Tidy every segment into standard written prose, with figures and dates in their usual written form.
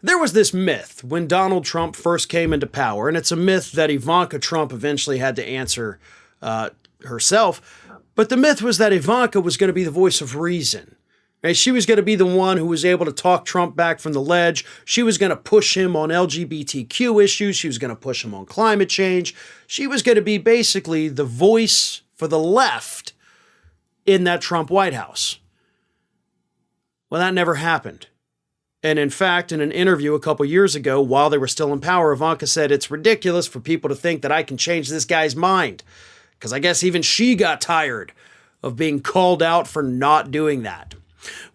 There was this myth when Donald Trump first came into power, and it's a myth that Ivanka Trump eventually had to answer herself. But the myth was that Ivanka was going to be the voice of reason. Right? She was going to be the one who was able to talk Trump back from the ledge. She was going to push him on LGBTQ issues. She was going to push him on climate change. She was going to be basically the voice for the left in that Trump White House. Well, that never happened. And in fact, in an interview a couple years ago, while they were still in power, Ivanka said, "It's ridiculous for people to think that I can change this guy's mind." Because I guess even she got tired of being called out for not doing that.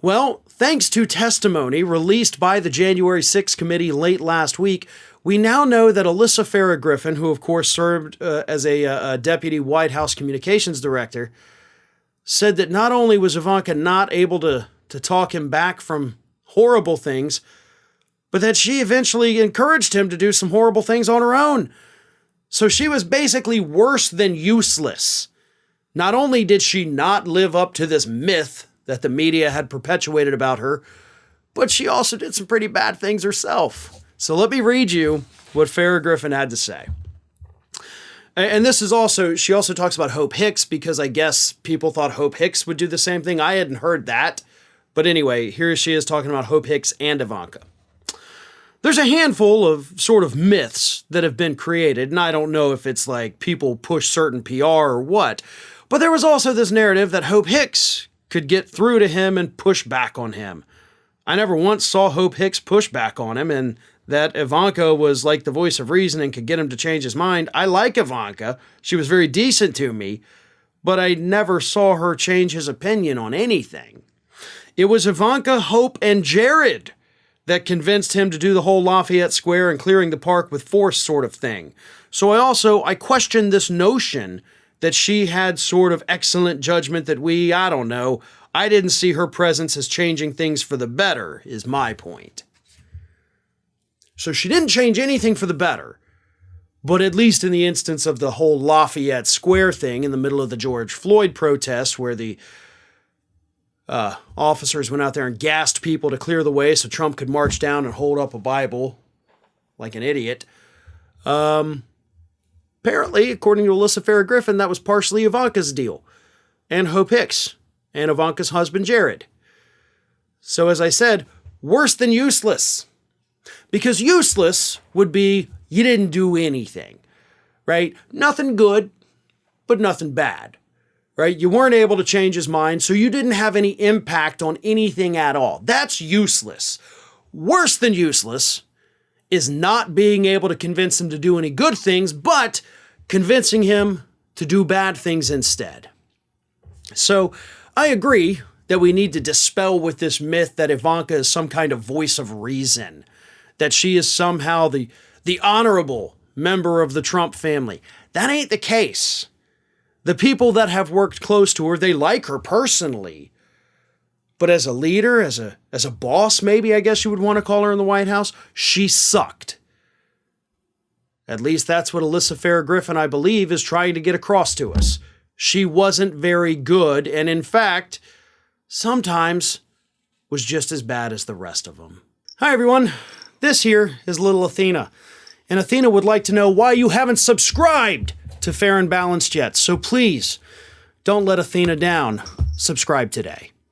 Well, thanks to testimony released by the January 6th committee late last week, we now know that Alyssa Farah Griffin, who of course served as a deputy White House communications director, said that not only was Ivanka not able to talk him back from horrible things, but that she eventually encouraged him to do some horrible things on her own. So she was basically worse than useless. Not only did she not live up to this myth that the media had perpetuated about her, but she also did some pretty bad things herself. So let me read you what Farah Griffin had to say. And this is also, she also talks about Hope Hicks, because I guess people thought Hope Hicks would do the same thing. I hadn't heard that. But anyway, here she is talking about Hope Hicks and Ivanka. There's a handful of sort of myths that have been created, and I don't know if it's like people push certain PR or what, but there was also this narrative that Hope Hicks could get through to him and push back on him. I never once saw Hope Hicks push back on him, and that Ivanka was like the voice of reason and could get him to change his mind. I like Ivanka. She was very decent to me, but I never saw her change his opinion on anything. It was Ivanka, Hope, and Jared that convinced him to do the whole Lafayette Square and clearing the park with force sort of thing. So I questioned this notion that she had sort of excellent judgment that I don't know. I didn't see her presence as changing things for the better, is my point. So she didn't change anything for the better, but at least in the instance of the whole Lafayette Square thing in the middle of the George Floyd protests, where the officers went out there and gassed people to clear the way so Trump could march down and hold up a Bible like an idiot. Apparently, according to Alyssa Farah Griffin, that was partially Ivanka's deal, and Hope Hicks, and Ivanka's husband, Jared. So as I said, worse than useless. Because useless would be you didn't do anything, right? Nothing good, but nothing bad. Right? You weren't able to change his mind, so you didn't have any impact on anything at all. That's useless. Worse than useless is not being able to convince him to do any good things, but convincing him to do bad things instead. So I agree that we need to dispel with this myth that Ivanka is some kind of voice of reason, that she is somehow the honorable member of the Trump family. That ain't the case. The people that have worked close to her, they like her personally. But as a leader, as a boss, maybe I guess you would want to call her in the White House, she sucked. At least that's what Alyssa Farah Griffin, I believe, is trying to get across to us. She wasn't very good, and in fact, sometimes was just as bad as the rest of them. Hi everyone, this here is little Athena. And Athena would like to know why you haven't subscribed to Fair and Balanced yet. So please, don't let Athena down. Subscribe today.